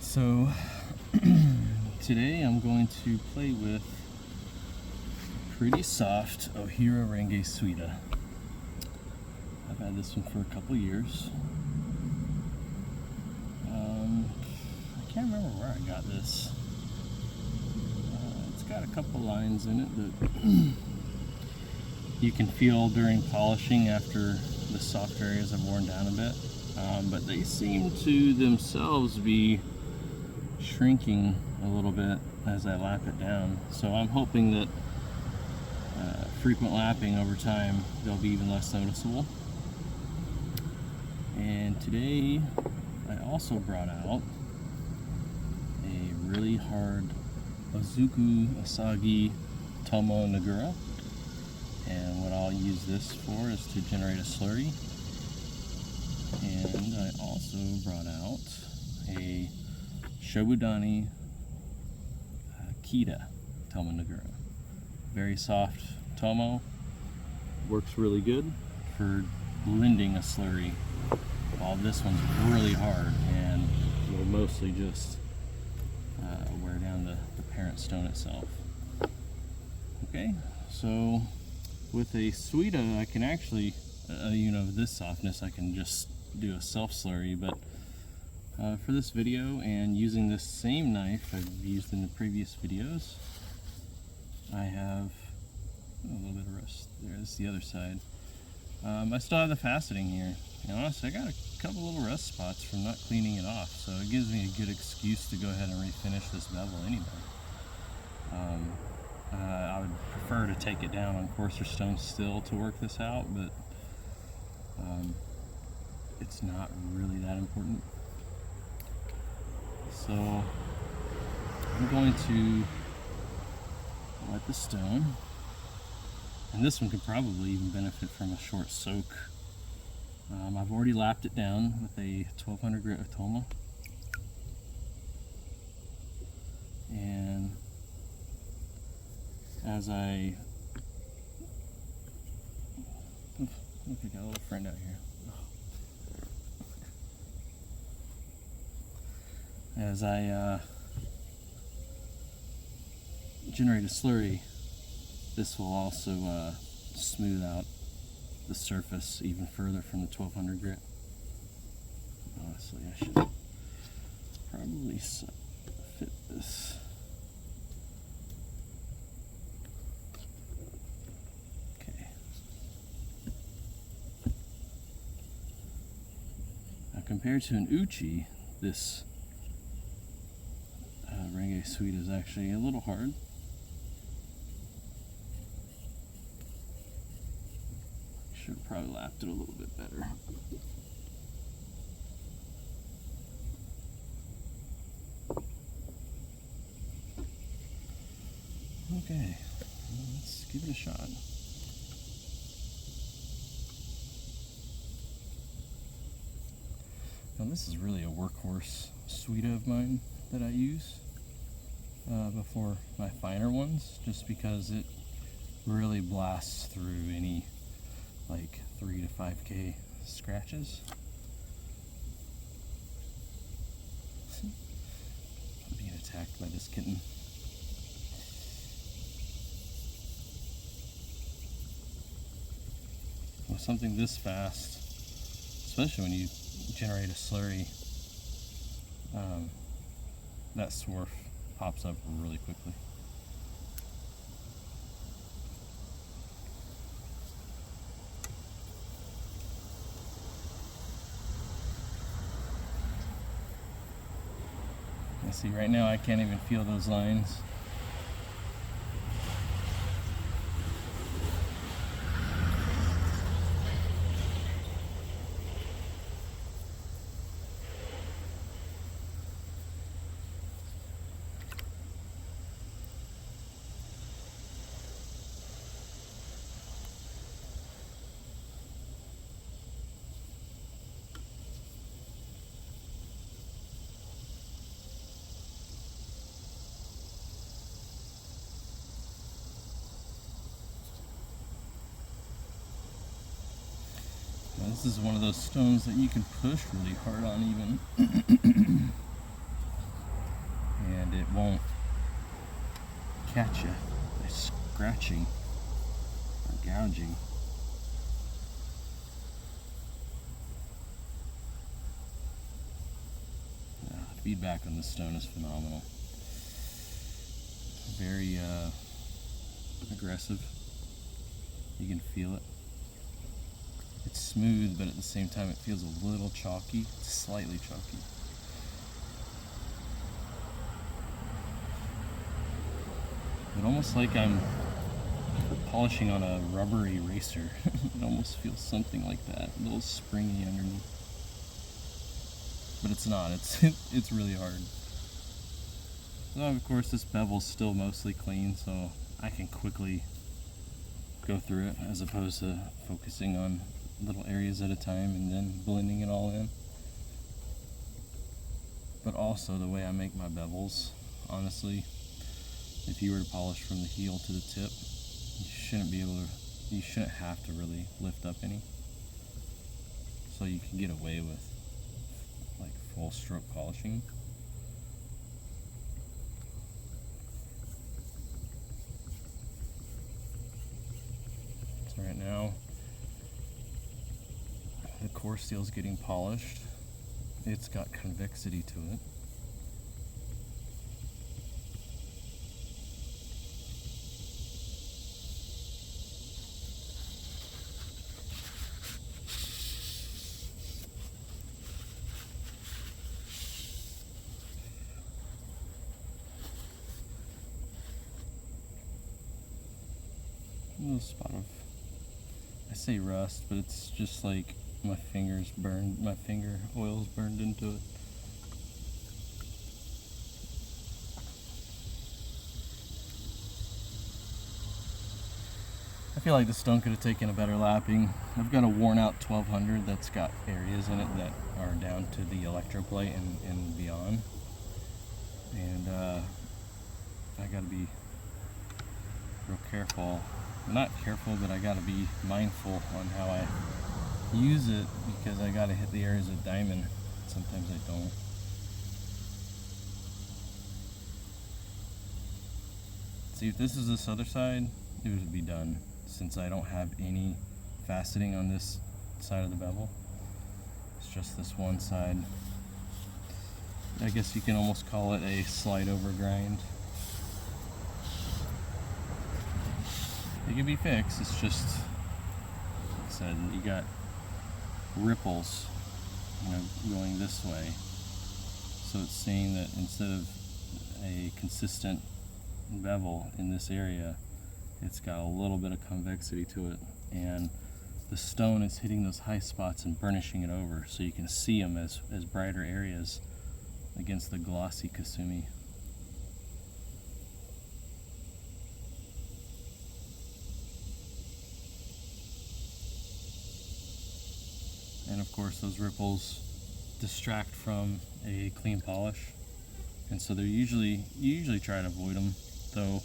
So today I'm going to play with pretty soft Ohira Renge Suita. I've had this one for a couple years. I can't remember where I got this. It's got a couple lines in it that you can feel during polishing after the soft areas have worn down a bit. But they seem to themselves be shrinking a little bit as I lap it down. So I'm hoping that frequent lapping over time, they'll be even less noticeable. And today I also brought out a really hard Ozuku Asagi Tomo Nagura. And what I'll use this for is to generate a slurry. And I also brought out a Shobudani Kita Tomo Nagura. Very soft tomo. Works really good for blending a slurry, while this one's really hard and will mostly just wear down the parent stone itself. Okay, so with a Suita I can actually, this softness, I can just do a self slurry, but for this video and using this same knife I've used in the previous videos, I have a little bit of rust there. This is the other side. I still have the faceting here. Honestly, I got a couple little rust spots from not cleaning it off, so it gives me a good excuse to go ahead and refinish this bevel anyway. I would prefer to take it down on coarser stone still to work this out, but it's not really that important. So I'm going to wet the stone, and this one could probably even benefit from a short soak. I've already lapped it down with a 1200 grit Tomo, and as I look, I got a little friend out here. As I generate a slurry, this will also smooth out the surface even further from the 1200 grit. Honestly, I should probably fit this. Okay. Now, compared to an Uchi, this Renge Suita is actually a little hard. Should have probably lapped it a little bit better. Okay, let's give it a shot. Now this is really a workhorse Suita of mine that I use before my finer ones, just because it really blasts through any like 3 to 5K scratches. I'm being attacked by this kitten. With something this fast, especially when you generate a slurry, that swarf pops up really quickly. See, right now I can't even feel those lines. This is one of those stones that you can push really hard on even. it won't catch you by scratching or gouging. Feedback on this stone is phenomenal. Very aggressive. You can feel it. It's smooth, but at the same time it feels a little chalky, slightly chalky. But almost like I'm polishing on a rubber eraser. It almost feels something like that, a little springy underneath. But it's not, it's really hard. So of course this bevel's still mostly clean, so I can quickly go through it as opposed to focusing on little areas at a time and then blending it all in. But also the way I make my bevels, honestly, if you were to polish from the heel to the tip, you shouldn't have to really lift up any. So you can get away with like full stroke polishing. So right now the core steel is getting polished. It's got convexity to it. A little spot of, I say rust, but it's just like my fingers burned, my finger oil's burned into it. I feel like the stone could have taken a better lapping. I've got a worn out 1200 that's got areas in it that are down to the electroplate and beyond. And I gotta be real careful. Not careful, but I gotta be mindful on how I use it because I gotta hit the areas of diamond. Sometimes I don't. See, if this is this other side, it would be done. Since I don't have any faceting on this side of the bevel, it's just this one side. I guess you can almost call it a slide over grind. It can be fixed, it's just, like I said, you got ripples, going this way. So it's saying that instead of a consistent bevel in this area, it's got a little bit of convexity to it, and the stone is hitting those high spots and burnishing it over, so you can see them as brighter areas against the glossy Kasumi. And of course those ripples distract from a clean polish, and so you usually try to avoid them, though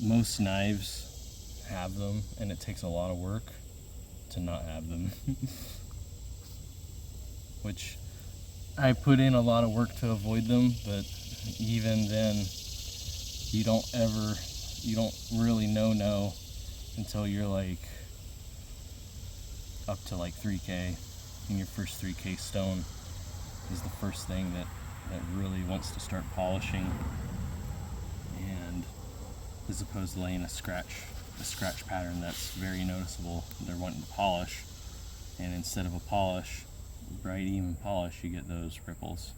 most knives have them and it takes a lot of work to not have them. Which I put in a lot of work to avoid them, but even then you don't really know until you're like up to like 3K, and your first 3K stone is the first thing that really wants to start polishing, and as opposed to laying a scratch pattern that's very noticeable, they're wanting to polish, and instead of a polish, bright even polish, you get those ripples.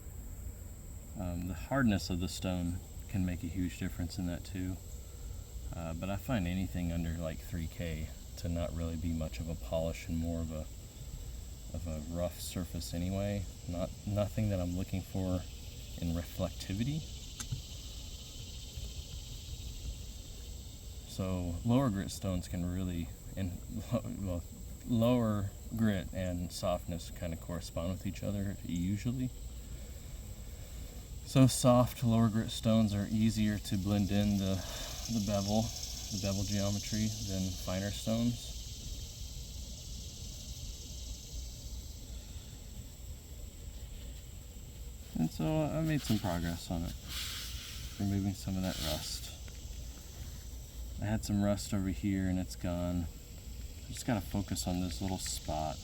The hardness of the stone can make a huge difference in that too, but I find anything under like 3K to not really be much of a polish and more of a rough surface anyway. Nothing that I'm looking for in reflectivity. So lower grit stones can really, well, lower grit and softness kind of correspond with each other usually. So soft lower grit stones are easier to blend in the bevel geometry than finer stones. And so I made some progress on it. removing some of that rust. I had some rust over here and it's gone. I just gotta focus on this little spot.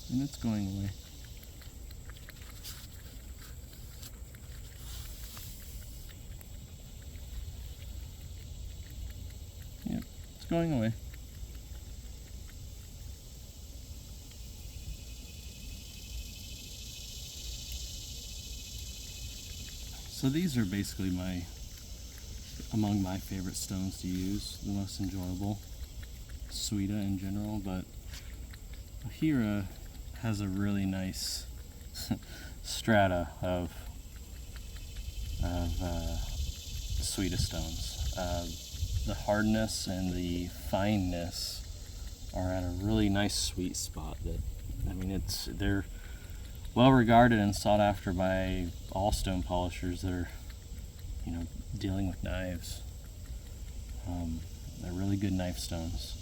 And it's going away. Yep, it's going away. So these are basically among my favorite stones to use, the most enjoyable. Suita in general, but Ohira has a really nice strata of Suita stones. The hardness and the fineness are at a really nice sweet spot. They're well regarded and sought after by all stone polishers that are, dealing with knives. They're really good knife stones.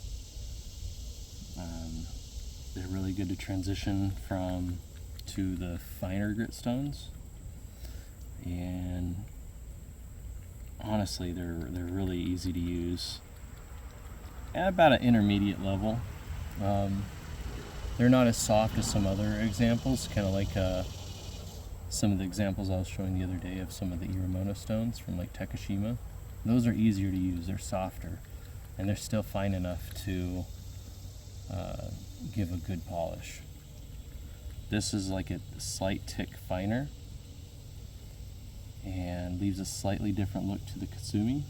They're really good to transition to the finer grit stones, and honestly, they're really easy to use at about an intermediate level. They're not as soft as some other examples, kind of like some of the examples I was showing the other day of some of the Iramono stones from like Takashima. Those are easier to use, they're softer, and they're still fine enough to give a good polish. This is like a slight tick finer and leaves a slightly different look to the Kasumi.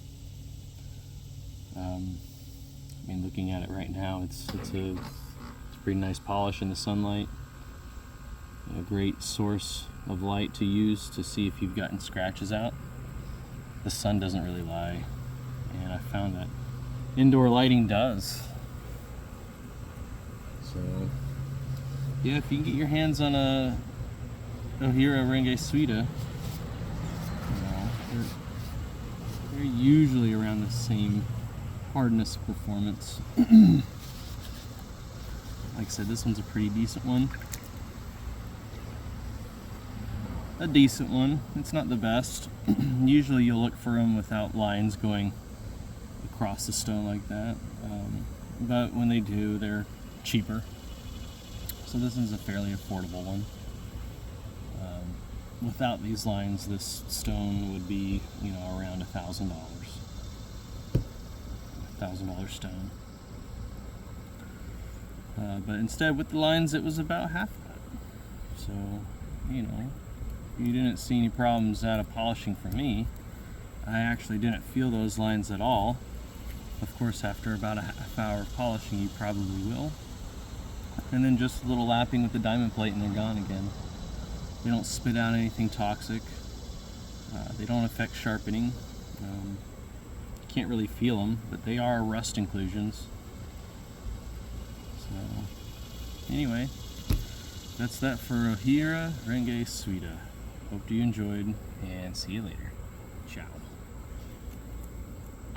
Looking at it right now, it's a pretty nice polish in the sunlight. A great source of light to use to see if you've gotten scratches out. The sun doesn't really lie, and I found that indoor lighting does. So yeah, if you can get your hands on a Ohira Renge Suita, they're usually around the same hardness performance. Like I said, this one's a pretty decent one. A decent one. It's not the best. Usually you'll look for them without lines going across the stone like that. But when they do, they're cheaper. So this is a fairly affordable one. Without these lines, this stone would be, around $1,000. $1,000 stone. But instead, with the lines, it was about half that. So, you didn't see any problems out of polishing from me. I actually didn't feel those lines at all. Of course, after about a half hour of polishing, you probably will. And then just a little lapping with the diamond plate and they're gone again. They don't spit out anything toxic. They don't affect sharpening. You can't really feel them, but they are rust inclusions. So, anyway, that's that for Ohira Renge Suita. Hope you enjoyed, and see you later. Ciao.